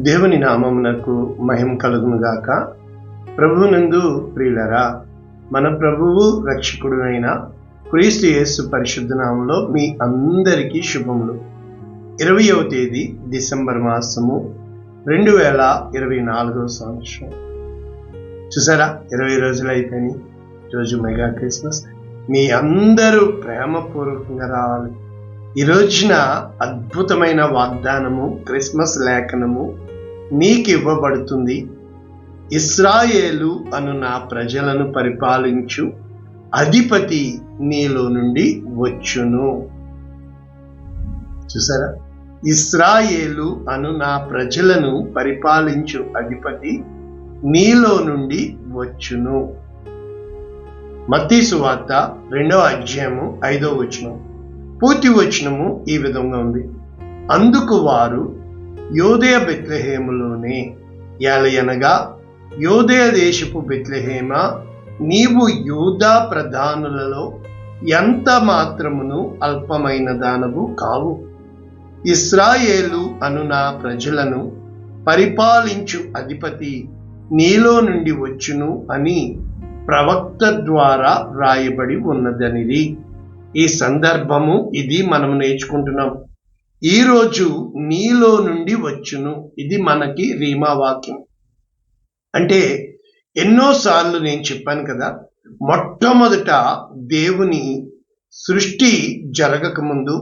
దేవుని నామమునకు మహిమ కలుగునుగాక. ప్రభువునందు ప్రియులరా, మన ప్రభువు రక్షకుడు అయిన క్రీస్తు యేసు పరిశుద్ధ నామంలో మీ అందరికీ శుభములు. 20వ తేదీ డిసెంబర్ మాసము 2024 సంవత్సరం. చూసారా, 20 రోజులు అయిపోయినాయి. ఈరోజు మెగా క్రిస్మస్. మీ అందరూ ప్రేమపూర్వకంగా రావాలి. ఈ రోజున అద్భుతమైన వాగ్దానము, క్రిస్మస్ లేఖనము నీకు ఇవ్వబడుతుంది. ఇశ్రాయేలు అను నా ప్రజలను పరిపాలించు అధిపతి నీలో నుండి వచ్చును. చూసారా, ఇశ్రాయేలు అను నా ప్రజలను పరిపాలించు అధిపతి నీలో నుండి వచ్చును. మత్తయి సువార్త 2వ అధ్యాయము 5వ వచనం. పూర్తి వచనము ఈ విధంగా ఉంది. అందుకు వారు, యోదయ బెత్లెహేములోనే, ఏలయనగా యోదయ దేశపు బెత్లెహేమ, నీవు యూదా ప్రధానులలో ఎంత మాత్రమును అల్పమైన దానవు కావు. ఇశ్రాయేలు అను నా ప్రజలను పరిపాలించు అధిపతి నీలో నుండి వచ్చును అని ప్రవక్త ద్వారా వ్రాయబడి ఉన్నదనిది. ఈ సందర్భము ఇది మనం నేర్చుకుంటున్నాం. ఈరోజు నీలో నుండి వచ్చును, ఇది మనకి రీమా వాక్యం. అంటే ఎన్నోసార్లు నేను చెప్పాను కదా, మొట్టమొదట దేవుని సృష్టి జరగకముందు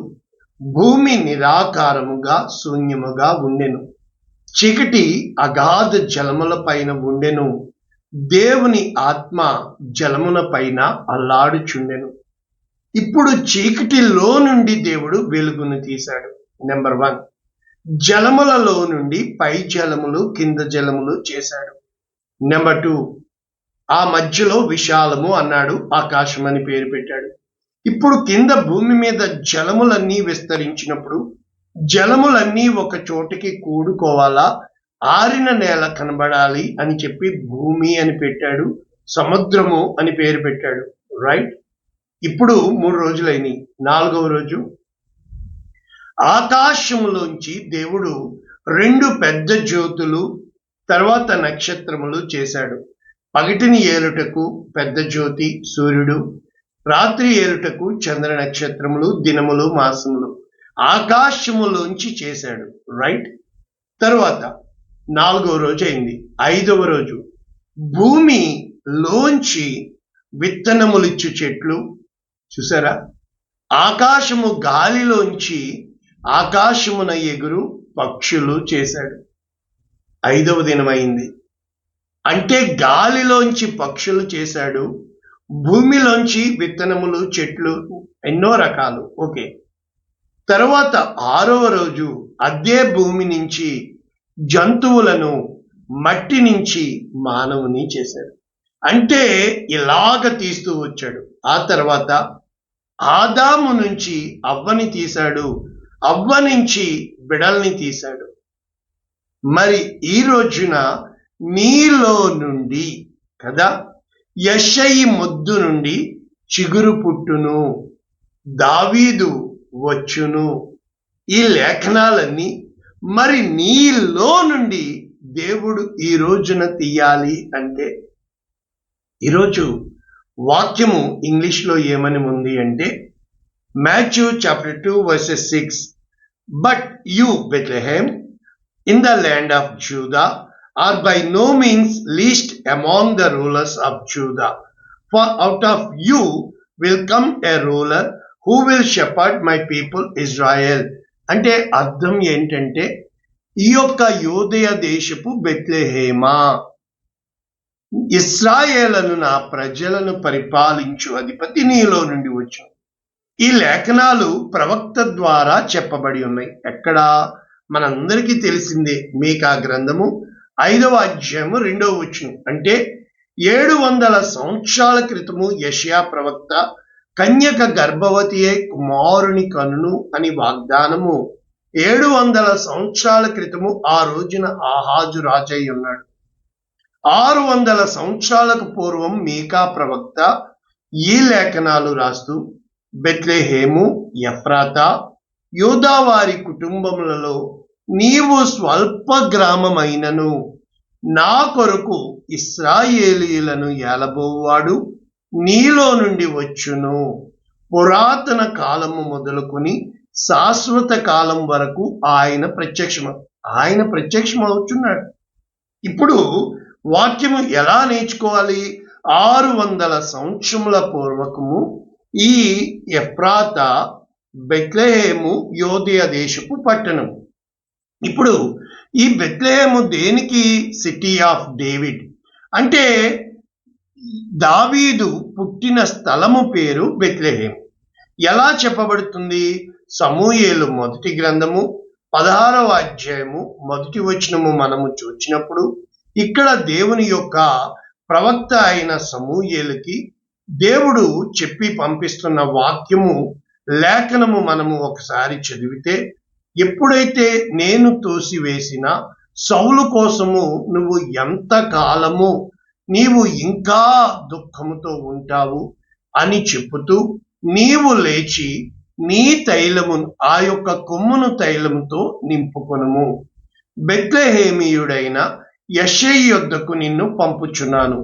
భూమి నిరాకారముగా శూన్యముగా ఉండెను. చీకటి అగాధ జలముల పైన ఉండెను. దేవుని ఆత్మ జలముల పైన అల్లాడుచుండెను. ఇప్పుడు చీకటిలో నుండి దేవుడు వెలుగును తీశాడు. నెంబర్ 1, జలములలో నుండి పై జలములు కింద జలములు చేశాడు. నెంబర్ 2, ఆ మధ్యలో విశాలము అన్నాడు, ఆకాశం అని పేరు పెట్టాడు. ఇప్పుడు కింద భూమి మీద జలములన్నీ విస్తరించినప్పుడు జలములన్నీ ఒక చోటికి కూడుకోవాలా, ఆరిన నేల కనబడాలి అని చెప్పి భూమి అని పెట్టాడు, సముద్రము అని పేరు పెట్టాడు. రైట్. ఇప్పుడు 3 రోజులైనవి. 4వ రోజు ఆకాశములోంచి దేవుడు 2 పెద్ద జ్యోతులు, తర్వాత నక్షత్రములు చేశాడు. పగటిని ఏలుటకు పెద్ద జ్యోతి సూర్యుడు, రాత్రి ఏలుటకు చంద్ర నక్షత్రములు, దినములు, మాసములు ఆకాశములోంచి చేశాడు. రైట్. తర్వాత 4వ రోజు అయింది. 5వ రోజు భూమిలోంచి విత్తనములిచ్చు చెట్లు, చూసారా, ఆకాశము గాలిలోంచి ఆకాశమున ఎగురు పక్షులు చేశాడు. 5వ దినం అయింది. అంటే గాలిలోంచి పక్షులు చేశాడు, భూమిలోంచి విత్తనములు, చెట్లు, ఎన్నో రకాలు. ఓకే. తర్వాత 6వ రోజు అదే భూమి నుంచి జంతువులను, మట్టి నుంచి మానవుని చేశాడు. అంటే ఇలాగ తీస్తూ వచ్చాడు. ఆ తర్వాత ఆదాము నుంచి అవ్వని తీశాడు, అవ్వ నుంచి బిడల్ని తీశాడు. మరి ఈ రోజున నీలో నుండి కదా, యెషయి మొద్దు నుండి చిగురు పుట్టును, దావీదు వచ్చును. ఈ లేఖనాలన్నీ మరి నీలో నుండి దేవుడు ఈ రోజున తీయాలి అంటే, ఈరోజు వాక్యము ఇంగ్లీష్లో ఏమని ఉంది అంటే, Matthew chapter 2 verses 6, but you Bethlehem in the land of Judah are by no means least among the rulers of Judah, for out of you will come a ruler who will shepherd my people Israel. అంటే అర్థం ఏంటంటే, ఈ యొక్క యోదయ దేశపు బెత్లెహేమా, ఇశ్రాయేలును నా ప్రజలను పరిపాలించు అధిపతి నీలో నుండి వచ్చు. ఈ లేఖనాలు ప్రవక్త ద్వారా చెప్పబడి ఉన్నాయి. ఎక్కడ? మనందరికీ తెలిసిందే, మీకా గ్రంథము 5వ అధ్యాయము 2వ వచనం. అంటే 700 సంవత్సరాల క్రితము యెషయా ప్రవక్త కన్యక గర్భవతియే కుమారుని కనును అని వాగ్దానము 700 సంవత్సరాల క్రితము ఆ రోజున ఆహాజు రాజై ఉన్నాడు. 600 సంవత్సరాలకు పూర్వం మీకా ప్రవక్త ఈ లేఖనాలు రాస్తూ బెత్లెహేము, ఎఫ్రాతా, యూదావారి కుటుంబములలో నీవు స్వల్ప గ్రామమైనను నా కొరకు ఇశ్రాయేలీయులను ఏలబోవాడు నీలో నుండి వచ్చును. పురాతన కాలము మొదలుకొని శాశ్వత కాలం వరకు ఆయన ప్రత్యక్షమవుతున్నాడు. ఇప్పుడు వాక్యము ఎలా నేర్చుకోవాలి? 600 సంవత్సరముల పూర్వకము ఈ ఎఫ్రాత బెత్లెహేము యోదయ దేశపు పట్టణం. ఇప్పుడు ఈ బెత్లెహేము దేనికి సిటీ ఆఫ్ డేవిడ్ అంటే దావీదు పుట్టిన స్థలము పేరు బెత్లెహేము. ఎలా చెప్పబడుతుంది? సమూయేలు మొదటి గ్రంథము 16వ అధ్యాయము 1వ వచనము మనము చూచినప్పుడు ఇక్కడ దేవుని యొక్క ప్రవక్త అయిన సమూయేలుకి దేవుడు చెప్పి పంపిస్తున్న వాక్యము లేఖనము మనము ఒకసారి చదివితే, ఎప్పుడైతే నేను తోసివేసిన సౌలు కోసము నువ్వు ఎంత కాలము నీవు ఇంకా దుఃఖముతో ఉంటావు అని చెప్పుతూ, నీవు లేచి నీ తైలము ఆ యొక్క కొమ్మును తైలముతో నింపుకొనుము, బెత్లెహేమీయుడైన యెషై యొద్దకు నిన్ను పంపుచున్నాను,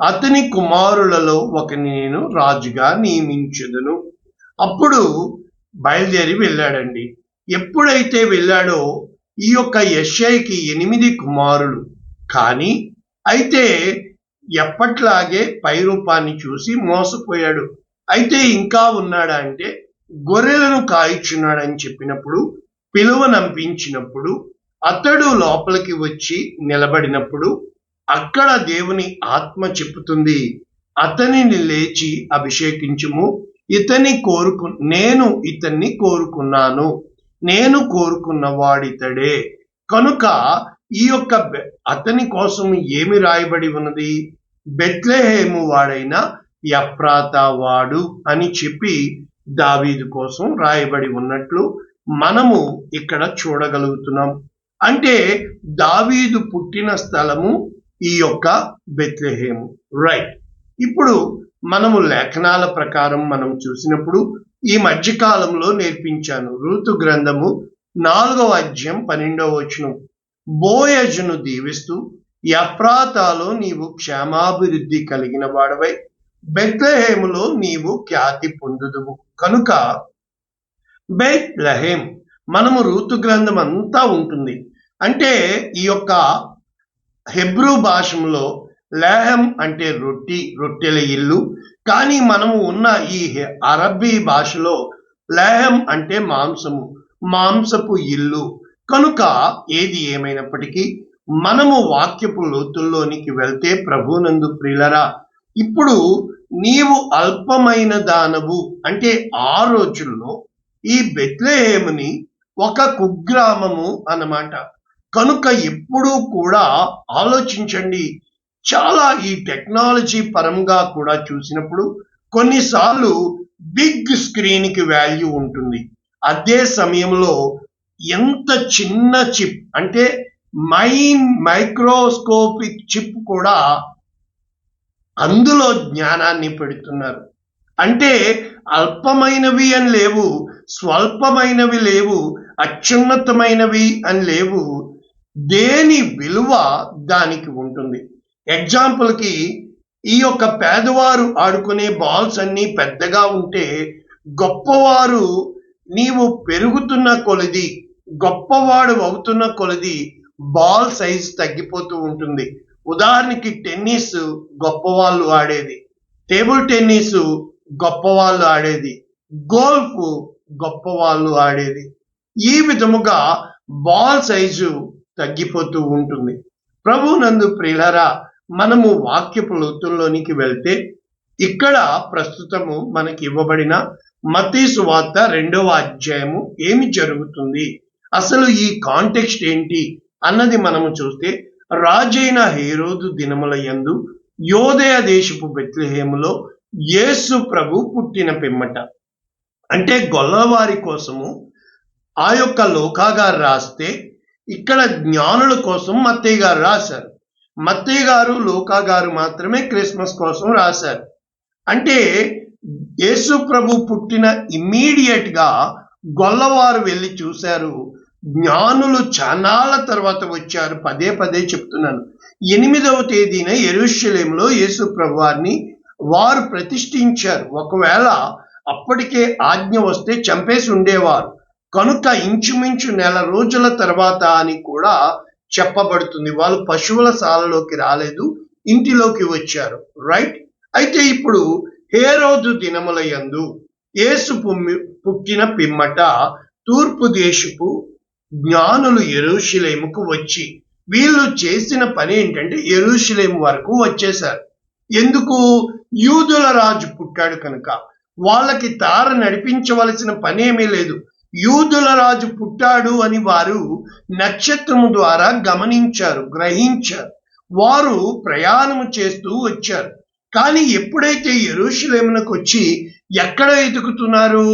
అతని కుమారులలో ఒకని నేను రాజుగా నియమించుదును. అప్పుడు బయలుదేరి వెళ్ళాడండి. ఎప్పుడైతే వెళ్ళాడో ఈ యొక్క యెషైకి 8 కుమారులు. కానీ అయితే ఎప్పట్లాగే పై రూపాన్ని చూసి మోసపోయాడు. అయితే ఇంకా ఉన్నాడా అంటే గొర్రెలను కాయిచున్నాడని చెప్పినప్పుడు పిలువనంపించినప్పుడు అతడు లోపలికి వచ్చి నిలబడినప్పుడు అక్కడ దేవుని ఆత్మ చెప్పుతుంది, అతనిని లేచి అభిషేకించుము, నేను ఇతన్ని కోరుకున్నాను, నేను కోరుకున్న వాడితడే. కనుక ఈ యొక్క అతని కోసం ఏమి రాయబడి ఉన్నది? బెత్లెహేము వాడైన ఎఫ్రాతా వాడు అని చెప్పి దావీదు కోసం రాయబడి ఉన్నట్లు మనము ఇక్కడ చూడగలుగుతున్నాం. అంటే దావీదు పుట్టిన స్థలము ఈ యొక్క బెత్లెహేము. రైట్. ఇప్పుడు మనము లేఖనాల ప్రకారం మనం చూసినప్పుడు ఈ మధ్యకాలంలో నేర్పించాను. రూతు గ్రంథము 4వ అధ్యాయం 12వ వచనం, బోయజును దీవిస్తూ ఎఫ్రాతాలో నీవు క్షేమాభివృద్ధి కలిగిన వాడవై బెత్లెహేములో నీవు ఖ్యాతి పొందుదువు. కనుక బెత్లెహేం మనము రూతు గ్రంథం అంతా ఉంటుంది. అంటే ఈ యొక్క హెబ్రూ భాషలో లేహం అంటే రొట్టెల ఇల్లు. కానీ మనము ఉన్న ఈ అరబ్బీ భాషలో లేహం అంటే మాంసపు ఇల్లు. కనుక ఏది ఏమైనప్పటికీ మనము వాక్యపు లోతుల్లోనికి వెళ్తే ప్రభునందు ప్రియులరా, ఇప్పుడు నీవు అల్పమైన దానవు అంటే ఆ రోజుల్లో ఈ బెత్లెహేముని ఒక కుగ్రామము అన్నమాట. కనుక ఎప్పుడూ కూడా ఆలోచించండి. చాలా ఈ టెక్నాలజీ పరంగా కూడా చూసినప్పుడు కొన్నిసార్లు బిగ్ స్క్రీన్ కి వాల్యూ ఉంటుంది. అదే సమయంలో ఎంత చిన్న చిప్ అంటే మైక్రోస్కోపిక్ చిప్ కూడా అందులో జ్ఞానాన్ని పెడుతున్నారు. అంటే అల్పమైనవి అని లేవు, స్వల్పమైనవి లేవు, అత్యున్నతమైనవి అని లేవు. దేని విలువ దానికి ఉంటుంది. ఎగ్జాంపుల్కి ఈ యొక్క పేదవారు ఆడుకునే బాల్స్ అన్ని పెద్దగా ఉంటే గొప్పవారు నీవు పెరుగుతున్న కొలది, గొప్పవాడు అవుతున్న కొలది బాల్ సైజ్ తగ్గిపోతూ ఉంటుంది. ఉదాహరణకి టెన్నిస్ గొప్పవాళ్ళు ఆడేది, టేబుల్ టెన్నిస్ గొప్పవాళ్ళు ఆడేది, గోల్ఫ్ గొప్పవాళ్ళు ఆడేది. ఈ విధముగా బాల్ సైజు తగ్గిపోతూ ఉంటుంది. ప్రభునందు ప్రియులారా, మనము వాక్యపు లోతుల్లోనికి వెళ్తే ఇక్కడ ప్రస్తుతము మనకి ఇవ్వబడిన మత్తయి సువార్త 2వ అధ్యాయము ఏమి జరుగుతుంది, అసలు ఈ కాంటెక్స్ట్ ఏంటి అన్నది మనము చూస్తే, రాజైన హేరోదు దినముల యందు యోదయ దేశపు బెత్లెహేములో యేసు ప్రభు పుట్టిన పిమ్మట, అంటే గొల్లవారి కోసము ఆ యొక్క లూకా గారు రాస్తే ఇక్కడ జ్ఞానుల కోసం మత్తయి గారు రాశారు. మత్తయి గారు లూకా గారు మాత్రమే క్రిస్మస్ కోసం రాశారు. అంటే యేసు ప్రభు పుట్టిన ఇమ్మీడియట్ గా గొల్లవారు వెళ్ళి చూశారు. జ్ఞానులు చానాళ్ళ తర్వాత వచ్చారు. పదే పదే చెప్తున్నాను. 8వ తేదీన యెరూషలేములో యేసు ప్రభువారిని వారు ప్రతిష్ఠించారు. ఒకవేళ అప్పటికే ఆజ్ఞ వస్తే చంపేసి ఉండేవారు. కనుక ఇంచుమించు నెల రోజుల తర్వాత అని కూడా చెప్పబడుతుంది. వాళ్ళు పశువుల శాలలోకి రాలేదు, ఇంటిలోకి వచ్చారు. రైట్. అయితే ఇప్పుడు హేరోదు దినముల యందు యేసు పుట్టిన పిమ్మట తూర్పు దేశపు జ్ఞానులు యెరూషలేముకు వచ్చి వీళ్ళు చేసిన పని ఏంటంటే యెరూషలేము వరకు వచ్చేశారు. ఎందుకు? యూదుల రాజు పుట్టాడు కనుక. వాళ్ళకి తార నడిపించవలసిన పనేమీ లేదు. యూదుల రాజు పుట్టాడు అని వారు నక్షత్రము ద్వారా గమనించారు, గ్రహించారు. వారు ప్రయాణము చేస్తూ వచ్చారు. కానీ ఎప్పుడైతే యెరూషలేమునకు వచ్చి ఎక్కడ వెతుకుతున్నారు?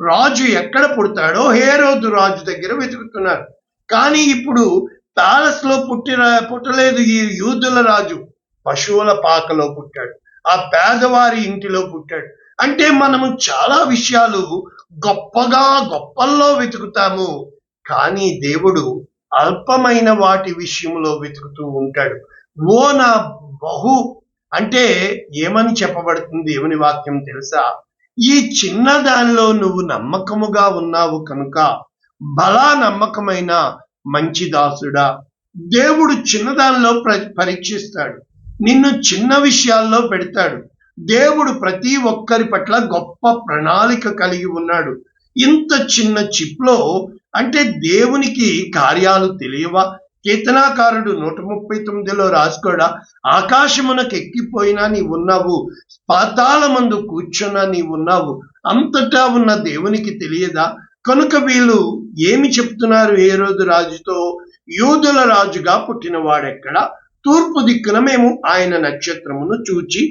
రాజు ఎక్కడ పుడతాడో హేరోదు రాజు దగ్గర వెతుకుతున్నారు. కానీ ఇప్పుడు ప్యాలెస్ లో పుట్టలేదు ఈ యూదుల రాజు. పశువుల పాకలో పుట్టాడు, ఆ పేదవారి ఇంటిలో పుట్టాడు. అంటే మనము చాలా విషయాలు గొప్పల్లో వెతుకుతాము, కానీ దేవుడు అల్పమైన వాటి విషయంలో వెతుకుతూ ఉంటాడు. ఓ నా బహు అంటే ఏమని చెప్పబడుతుంది దేవుని వాక్యం తెలుసా? ఈ చిన్న దానిలో నువ్వు నమ్మకముగా ఉన్నావు కనుక బలా నమ్మకమైన మంచి దాసుడా. దేవుడు చిన్నదానిలో పరీక్షిస్తాడు, నిన్ను చిన్న విషయాల్లో పెడతాడు. దేవుడు ప్రతి ఒక్కరి పట్ల గొప్ప ప్రణాళిక కలిగి ఉన్నాడు. ఇంత చిన్న చిప్లో అంటే దేవునికి కార్యాలు తెలియవా? కీర్తనాకారుడు 139లో రాసుకోడా, ఆకాశమునకు ఎక్కిపోయినా నీవున్నావు, పాతాళమందు కూర్చున్నా నీవున్నావు, అంతటా ఉన్న దేవునికి తెలియదా? కనుక వీళ్ళు ఏమి చెప్తున్నారు హేరోదు రాజుతో? యూదుల రాజుగా పుట్టిన వాడెక్కడ? తూర్పు దిక్కున మేము ఆయన నక్షత్రమును చూచి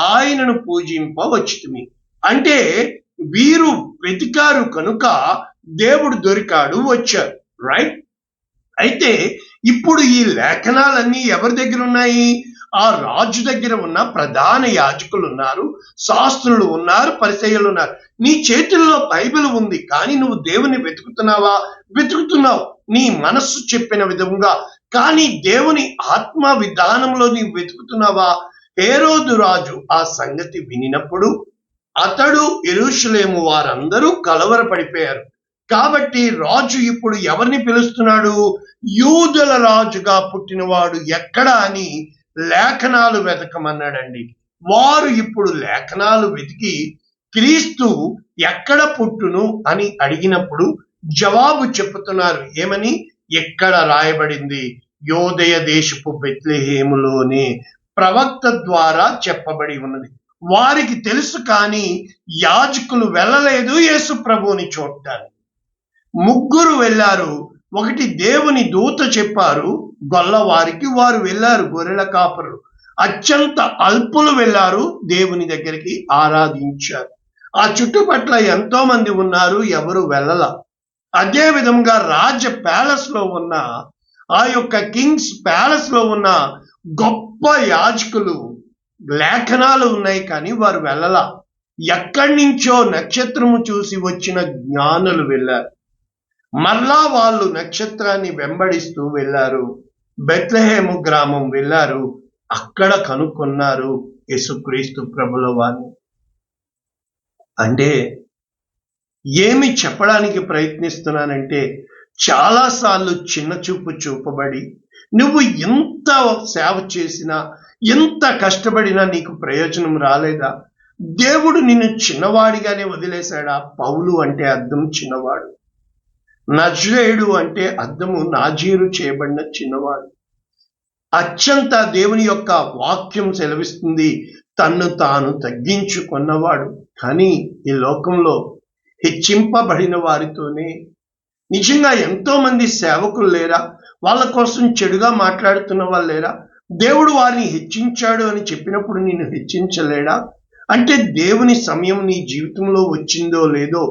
ఆయనను పూజింపవచ్చితిమి. అంటే వీరు వెతికారు కనుక దేవుడు దొరికాడు, వచ్చారు. రైట్. అయితే ఇప్పుడు ఈ లేఖనాలన్నీ ఎవరి దగ్గర ఉన్నాయి? ఆ రాజు దగ్గర ఉన్న ప్రధాన యాజకులు ఉన్నారు, శాస్త్రులు ఉన్నారు, పరిసయ్యులు ఉన్నారు. నీ చేతుల్లో బైబిల్ ఉంది, కానీ నువ్వు దేవుని వెతుకుతున్నావా? వెతుకుతున్నావు నీ మనస్సు చెప్పిన విధంగా, కానీ దేవుని ఆత్మ విధానంలో నీవు వెతుకుతున్నావా? హేరోదు రాజు ఆ సంగతి వినినప్పుడు అతడు యెరూషలేము వారందరూ కలవరపడిపోయారు. కాబట్టి రాజు ఇప్పుడు ఎవరిని పిలుస్తున్నాడు? యూదుల రాజుగా పుట్టినవాడు ఎక్కడా అని లేఖనాలు వెతకమన్నాడండి. వారు ఇప్పుడు లేఖనాలు వెతికి క్రీస్తు ఎక్కడ పుట్టును అని అడిగినప్పుడు జవాబు చెప్పుతున్నారు. ఏమని? ఎక్కడ రాయబడింది? యోదయ దేశపు బెత్లెహేములోనే ప్రవక్త ద్వారా చెప్పబడి ఉన్నది. వారికి తెలుసు, కానీ యాజకులు వెళ్ళలేదు యేసు ప్రభువుని చూడటానికి. 3 వెళ్ళారు. ఒకటి దేవుని దూత చెప్పారు గొల్లవారికి, వారు వెళ్ళారు, గొర్రెల కాపరులు. అత్యంత అల్పులు వెళ్ళారు, దేవుని దగ్గరికి ఆరాధించారు. ఆ చుట్టుపట్ల ఎంతో మంది ఉన్నారు, ఎవరు వెళ్ళల. అదే విధంగా రాజ ప్యాలెస్ లో ఉన్న ఆ యొక్క కింగ్స్ ప్యాలెస్ లో ఉన్న గొప్ప యాజకులు లేఖనాలు ఉన్నాయి, కానీ వారు వెళ్ళల. ఎక్కడి నుంచో నక్షత్రము చూసి వచ్చిన జ్ఞానులు వెళ్ళారు. మరలా వాళ్ళు నక్షత్రాన్ని వెంబడిస్తూ వెళ్ళారు, బెత్లెహేము గ్రామం వెళ్ళారు. అక్కడ కనుక్కున్నారు యేసుక్రీస్తు ప్రభుల వారిని. అంటే ఏమి చెప్పడానికి ప్రయత్నిస్తున్నానంటే, చాలాసార్లు చిన్న చూపు చూపబడి నువ్వు ఎంత సేవ చేసినా, ఎంత కష్టపడినా నీకు ప్రయోజనం రాలేదా? దేవుడు నిన్ను చిన్నవాడిగానే వదిలేశాడా? పౌలు అంటే అర్థం చిన్నవాడు, నజరేయుడు అంటే అర్థము నాజీరు చేయబడిన చిన్నవాడు. అత్యంత దేవుని యొక్క వాక్యం సెలవిస్తుంది, తన్ను తాను తగ్గించుకున్నవాడు. కానీ ఈ లోకంలో హెచ్చింపబడిన వారితోనే నిజంగా ఎంతో మంది సేవకులు లేరా? వాళ్ళ కోసం చెడుగా మాట్లాడుతున్న వాళ్ళు లేరా? దేవుడు వారిని హెచ్చించాడు అని చెప్పినప్పుడు నిన్ను హెచ్చించలేడా? అంటే దేవుని సమయం నీ జీవితంలో వచ్చిందో లేదో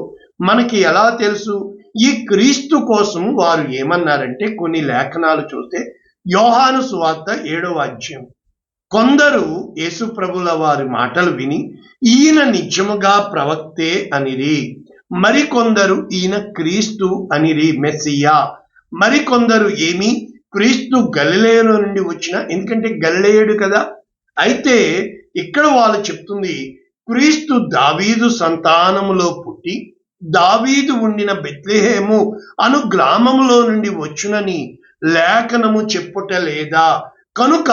మనకి ఎలా తెలుసు? ఈ క్రీస్తు కోసం వారు ఏమన్నారంటే, కొన్ని లేఖనాలు చూస్తే యోహాను సువార్త 7వ అధ్యాయం, కొందరు యేసు ప్రభుల వారి మాటలు విని ఈయన నిజముగా ప్రవక్తే అనిరి, మరికొందరు ఈయన క్రీస్తు అనిరి, మెస్సియా. మరికొందరు ఏమి క్రీస్తు గలిలయలో నుండి వచ్చిన, ఎందుకంటే గలిలయుడు కదా. అయితే ఇక్కడ వాళ్ళు చెప్తుంది క్రీస్తు దావీదు సంతానములో పుట్టి దావీదు ఉండిన బెత్లెహేము అను గ్రామములో నుండి వచ్చునని లేఖనము చెప్పుట లేదా, కనుక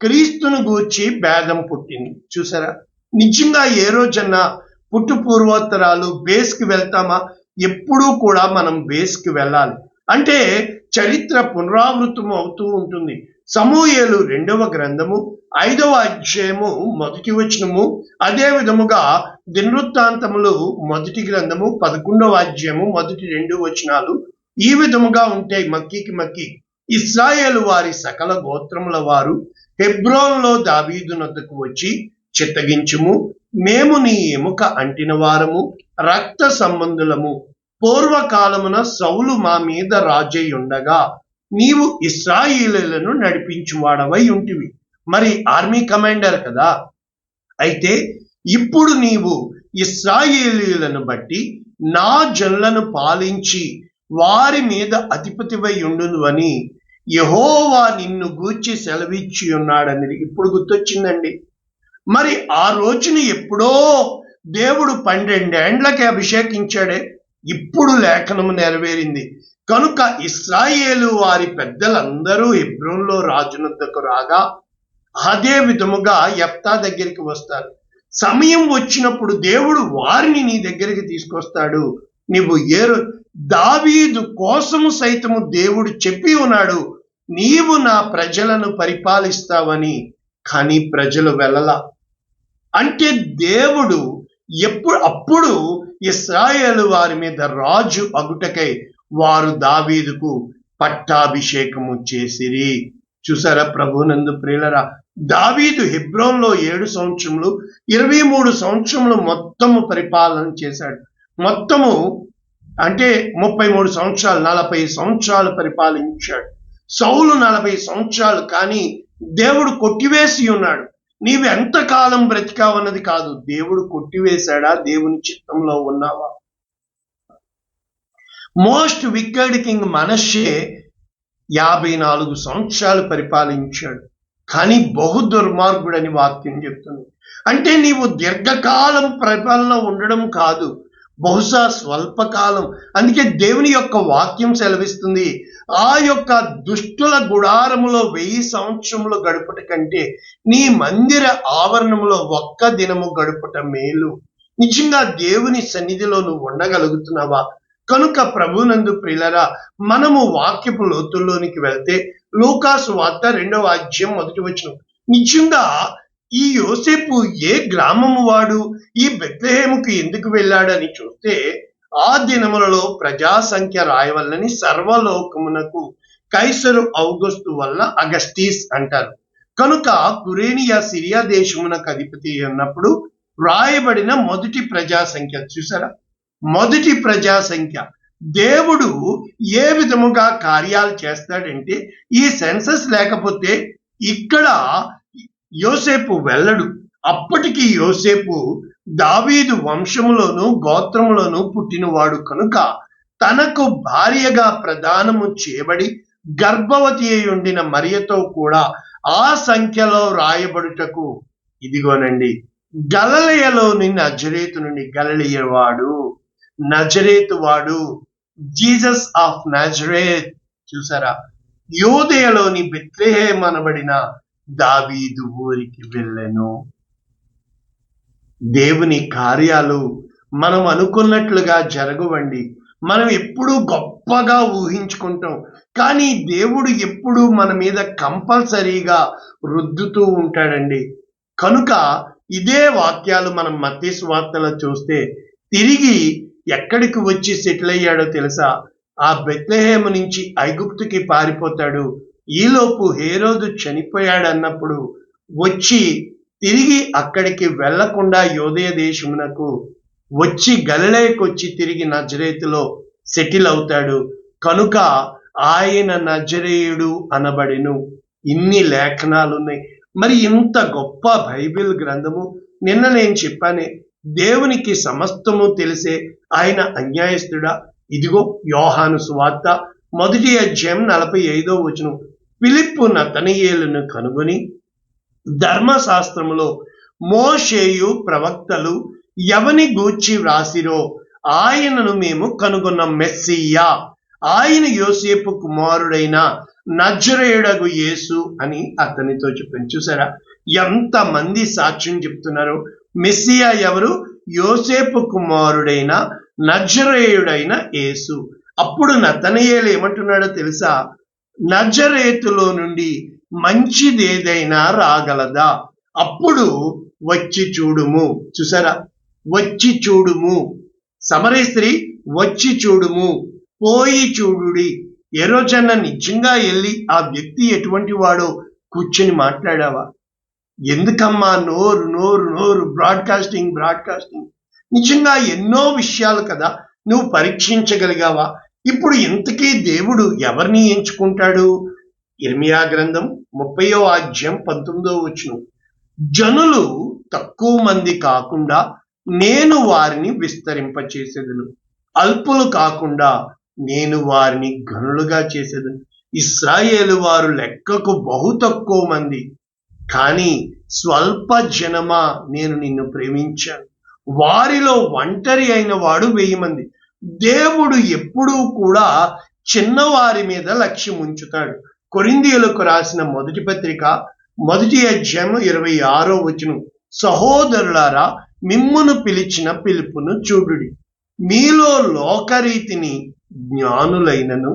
క్రీస్తును గూర్చి భేదం పుట్టింది. చూసారా, నిజంగా ఏ రోజన్నా పుట్టు పూర్వోత్తరాలు బేస్కి వెళ్తామా? ఎప్పుడూ కూడా మనం బేస్కి వెళ్ళాలి. అంటే చరిత్ర పునరావృతం అవుతూ ఉంటుంది. సమూయేలు 2వ గ్రంథము 5వ అధ్యాయము 1వ వచనము, అదే విధముగా దినవృత్తాంతములు 1వ గ్రంథము 11వ అధ్యాయము 1-2 వచనాలు ఈ విధముగా ఉంటాయి. మక్కి ఇశ్రాయేలు వారి సకల గోత్రముల వారు హెబ్రోన్లో దావీదునొద్దకు వచ్చి, చిత్తగించుము, మేము నీ ఎముక అంటిన వారము, రక్త సంబంధులము. పూర్వకాలమున సౌలు మా మీద రాజై ఉండగా నీవు ఇశ్రాయేలీయులను నడిపించువాడవై ఉంటివి. మరి ఆర్మీ కమాండర్ కదా. అయితే ఇప్పుడు నీవు ఇశ్రాయేలీయులను బట్టి నా జనులను పాలించి వారి మీద అధిపతివై ఉండును అని యెహోవా నిన్ను గూర్చి సెలవిచ్చి ఉన్నాడని ఇప్పుడు గుర్తొచ్చిందండి. మరి ఆ రోజుని ఎప్పుడో దేవుడు 12 ఏండ్లకి అభిషేకించాడే, ఇప్పుడు లేఖనము నెరవేరింది. కనుక ఇశ్రాయేలు వారి పెద్దలందరూ హెబ్రోన్లో రాజునొద్దకు రాగా అదే విధముగా యెఫ్తా దగ్గరికి వస్తారు. సమయం వచ్చినప్పుడు దేవుడు వారిని నీ దగ్గరికి తీసుకొస్తాడు. నీవు దావీదు కోసము సైతము దేవుడు చెప్పి ఉన్నాడు, నీవు నా ప్రజలను పరిపాలిస్తావని. కానీ ప్రజలు వెళ్ళలా. అంటే దేవుడు అప్పుడు ఇశ్రాయేలు వారి మీద రాజు అగుటకై వారు దావీదుకు పట్టాభిషేకము చేసిరి. చూసారా ప్రభునందు ప్రియులరా, దావీదు హెబ్రోన్లో 7 సంవత్సరములు 23 సంవత్సరములు మొత్తము పరిపాలన చేశాడు. మొత్తము అంటే 33 సంవత్సరాలు, 40 సంవత్సరాలు పరిపాలించాడు. సౌలు 40 సంవత్సరాలు. కానీ దేవుడు కొట్టివేసి ఉన్నాడు. నీవు ఎంతకాలం బ్రతికావన్నది కాదు, దేవుడు కొట్టివేశాడా, దేవుని చిత్తంలో ఉన్నావా? మోస్ట్ వికెడ్ కింగ్ మనష్షే 54 సంవత్సరాలు పరిపాలించాడు. కానీ బహు దుర్మార్గుడని వాక్యం చెప్తుంది. అంటే నీవు దీర్ఘకాలం పరిపాలన ఉండడం కాదు, బహుశా స్వల్పకాలం. అందుకే దేవుని యొక్క వాక్యం సెలవిస్తుంది, ఆ యొక్క దుష్టుల గుడారములో 1000 సంవత్సరములు గడుపుట కంటే నీ మందిర ఆవరణములో 1 దినము గడుపుట మేలు. నిజంగా దేవుని సన్నిధిలో నువ్వు ఉండగలుగుతున్నావా? కనుక ప్రభునందు ప్రియులరా, మనము వాక్యపు లోతుల్లోనికి వెళ్తే లూకాసు వార్త 2వ అధ్యాయం 1వ వచనం, నిజంగా ఈ యోసేపు ఏ గ్రామము వాడు, ఈ బెత్లెహేముకు ఎందుకు వెళ్ళాడని చూస్తే, ఆ దినములలో ప్రజా సంఖ్య రాయవల్లని సర్వలోకమునకు కైసరు ఔగుస్తు వల్ల అగస్టీస్ అంటారు. కనుక కురేనియా సిరియా దేశమునకు అధిపతి ఉన్నప్పుడు రాయబడిన మొదటి ప్రజా సంఖ్య. చూసారా, మొదటి ప్రజా సంఖ్య. దేవుడు ఏ విధముగా కార్యాలు చేస్తాడంటే, ఈ సెన్సస్ లేకపోతే ఇక్కడ యోసేపు వెళ్ళడు. అప్పటికి యోసేపు దావీదు వంశములోను గోత్రములోను పుట్టినవాడు కనుక తనకు భార్యగా ప్రదానము చేయబడి గర్భవతి అయి ఉండిన మరియతో కూడా ఆ సంఖ్యలో రాయబడుటకు, ఇదిగోనండి, గలిలయలోని నజరేతు నుండి, గలిలయవాడు, నజరేతు వాడు, జీసస్ ఆఫ్ నజరేత్. చూసారా, యూదయలోని బెత్లెహేమ్ అనబడిన దావీదు ఊరికి వెళ్ళెను. దేవుని కార్యాలు మనం అనుకున్నట్లుగా జరగవండి. మనం ఎప్పుడూ గొప్పగా ఊహించుకుంటాం, కానీ దేవుడు ఎప్పుడు మన మీద కంపల్సరీగా రుద్దుతూ ఉంటాడండి. కనుక ఇదే వాక్యాలు మనం మత్తయి సువార్తలో చూస్తే తిరిగి ఎక్కడికి వచ్చి సెటిల్ అయ్యాడో తెలుసా? ఆ బెత్లెహేము నుంచి ఐగుప్తుకి పారిపోతాడు. ఈలోపు హేరోదు చనిపోయాడు అన్నప్పుడు వచ్చి తిరిగి అక్కడికి వెళ్లకుండా యోదయ దేశమునకు వచ్చి గలిలయకు వచ్చి తిరిగి నజరేతులో సెటిల్ అవుతాడు. కనుక ఆయన నజరేయుడు అనబడెను. ఇన్ని లేఖనాలు ఉన్నాయి. మరి ఇంత గొప్ప బైబిల్ గ్రంథము, నిన్న నేను చెప్పానే, దేవునికి సమస్తము తెలిసే ఆయన అన్యాయస్తుడా? ఇదిగో యోహాను సువార్త మొదటి అధ్యాయం 45 ఫిలిప్పు నతనయేలును కనుగొని ధర్మశాస్త్రములో మోషేయు ప్రవక్తలు ఎవని గూర్చి వ్రాసిరో ఆయనను మేము కనుగొన్న మెస్సియా, ఆయన యోసేపు కుమారుడైన నజరేయుడగు యేసు అని అతనితో చెప్పాను. చూసారా ఎంతమంది సాక్ష్యం చెప్తున్నారు? మెస్సియా ఎవరు? యోసేపు కుమారుడైన నజరేయుడైన యేసు. అప్పుడు నతనయేలు ఏమంటున్నాడో తెలుసా? నజరేతులో నుండి మంచిదేదైనా రాగలదా? అప్పుడు వచ్చి చూడుము. చూసారా, వచ్చి చూడుము. సమరీ స్త్రీ వచ్చి చూడుము, పోయి చూడుడి. ఏ రోజన్నా నిజంగా వెళ్ళి ఆ వ్యక్తి ఎటువంటి వాడో కూర్చొని మాట్లాడావా? ఎందుకమ్మా నోరు నోరు నోరు బ్రాడ్కాస్టింగ్? నిజంగా ఎన్నో విషయాలు కదా నువ్వు పరీక్షించగలిగావా? ఇప్పుడు ఇంతకీ దేవుడు ఎవరిని ఎంచుకుంటాడు? ఇర్మియా గ్రంథం 30వ అధ్యాయం 19వ వచనం, జనులు తక్కువ మంది కాకుండా నేను వారిని విస్తరింపచేసేదను, అల్పులు కాకుండా నేను వారిని ఘనులుగా చేసేదను. ఇశ్రాయేలు వారు లెక్కకు బహు తక్కువ మంది, కానీ స్వల్ప జనమా నేను నిన్ను ప్రేమించాను. వారిలో ఒంటరి అయిన వాడు 1000 మంది. దేవుడు ఎప్పుడూ కూడా చిన్నవారి మీద లక్ష్యం ఉంచుతాడు. కొరింథీయులకు రాసిన మొదటి పత్రిక 1వ అధ్యాయం 26వ వచనం, సహోదరులారా మిమ్మును పిలిచిన పిలుపును చూడుడి. మీలో లోకరీతిని జ్ఞానులైనను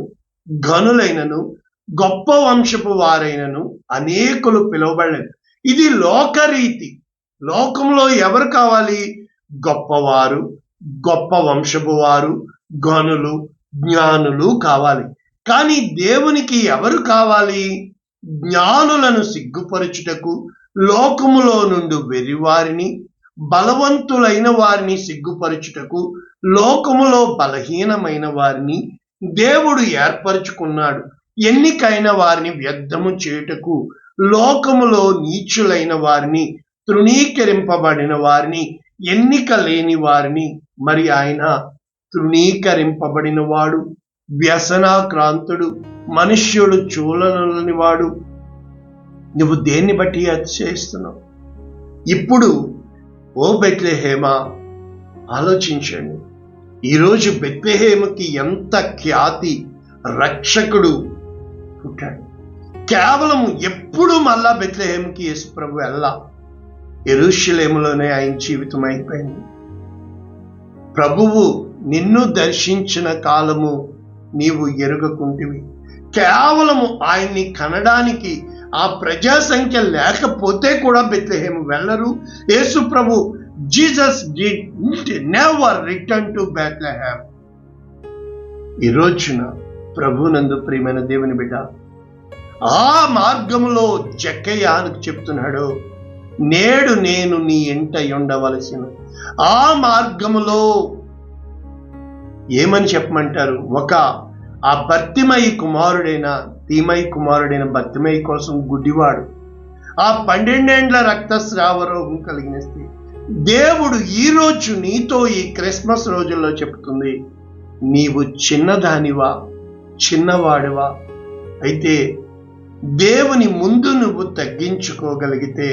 ఘనులైనను గొప్ప వంశపు వారైనను అనేకులు పిలువబడలేదు. ఇది లోకరీతి. లోకంలో ఎవరు కావాలి? గొప్పవారు, గొప్ప వంశపు వారు, ఘనులు, జ్ఞానులు కావాలి. కానీ దేవునికి ఎవరు కావాలి? జ్ఞానులను సిగ్గుపరచుటకు లోకములో నుండి వెర్రివారిని, బలవంతులైన వారిని సిగ్గుపరచుటకు లోకములో బలహీనమైన వారిని దేవుడు ఏర్పరచుకున్నాడు. ఎన్నికైన వారిని వ్యర్థము చేయుటకు లోకములో నీచులైన వారిని, తృణీకరింపబడిన వారిని, ఎన్నిక లేని వారిని. మరి ఆయన తృణీకరింపబడిన వాడు, వ్యసనాక్రాంతుడు, మనుష్యుడు చూడలేని వాడు. నువ్వు దేన్ని బట్టి అతిశయిస్తున్నావు? ఇప్పుడు ఓ బెత్లెహేమా ఆలోచించండి. ఈరోజు బెత్లెహేముకి ఎంత ఖ్యాతి, రక్షకుడు పుట్టాడు. కేవలం ఎప్పుడు మళ్ళా బెత్లెహేముకి యేసు ప్రభు వెళ్ళా, యెరూషలేములోనే ఆయన జీవితం అయిపోయింది. ప్రభువు నిన్ను దర్శించిన కాలము నీవు ఎరుగకుంటివి. కేవలము ఆయన్ని కనడానికి ఆ ప్రజా సంఖ్య లేకపోతే కూడా బెత్లెహేము వెళ్ళరు. యేసు ప్రభు Jesus did never return to Bethlehem. ఈ రోజున ప్రభునందు ప్రియమైన దేవుని బిడ్డ, ఆ మార్గములో జక్కయ్యానికి చెప్తున్నాడు, నేడు నేను నీ ఇంట ఉండవలసిన ఆ మార్గములో ఏమని చెప్పమంటారు? ఆ బర్తిమయి కుమారుడైన తీమయి కుమారుడైన బర్తిమయి కోసం గుడ్డివాడు, ఆ 12 ఏండ్ల రక్తస్రావ రోగం కలిగిన స్త్రీ. దేవుడు ఈ రోజు నీతో ఈ క్రిస్మస్ రోజుల్లో చెప్తుంది, నీవు చిన్నదానివా, చిన్నవాడివా అయితే దేవుని ముందు నువ్వు తగ్గించుకోగలిగితే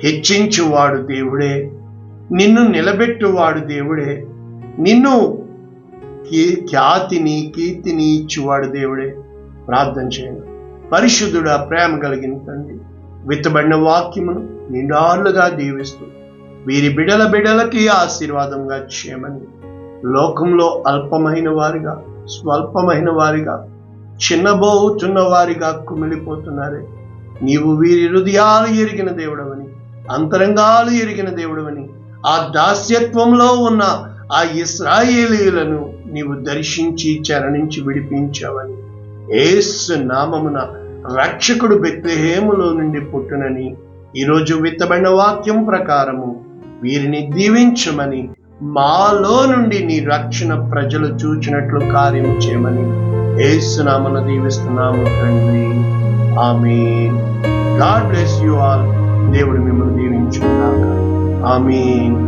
హెచ్చించువాడు దేవుడే, నిన్ను నిలబెట్టువాడు దేవుడే, నిన్ను ఖ్యాతిని కీర్తిని ఇచ్చువాడు దేవుడే. ప్రార్థన చేయండి. పరిశుద్ధుడా, ప్రేమ కలిగిన తండ్రి, విత్తబడిన వాక్యమును నిండాలుగా దీవిస్తూ వీరి బిడలకి ఆశీర్వాదంగా చేయమని, లోకంలో అల్పమైన వారిగా, స్వల్పమైన వారిగా, చిన్నబోతున్న వారిగా కుమిలిపోతున్నారే, నీవు వీరి హృదయాలు ఎరిగిన దేవుడవని, అంతరంగాలు ఎరిగిన దేవుడవని, ఆ దాస్యత్వంలో ఉన్న ఆ ఇశ్రాయేలీయులను నీవు దర్శించి చరణించి విడిపించావని, యేసు నామమున రక్షకుడు బెత్లెహేములో నుండి పుట్టునని ఈరోజు విత్తబడిన వాక్యం ప్రకారము వీరిని దీవించమని, మాలో నుండి నీ రక్షణ ప్రజలు చూచినట్లు కార్యము చేయమని యేసు నామమున దీవిస్తున్నాము తండ్రి. ఆమేన్. God bless you all. దేవుడు మిమ్మల్ని దీవించుగాక. ఆమేన్.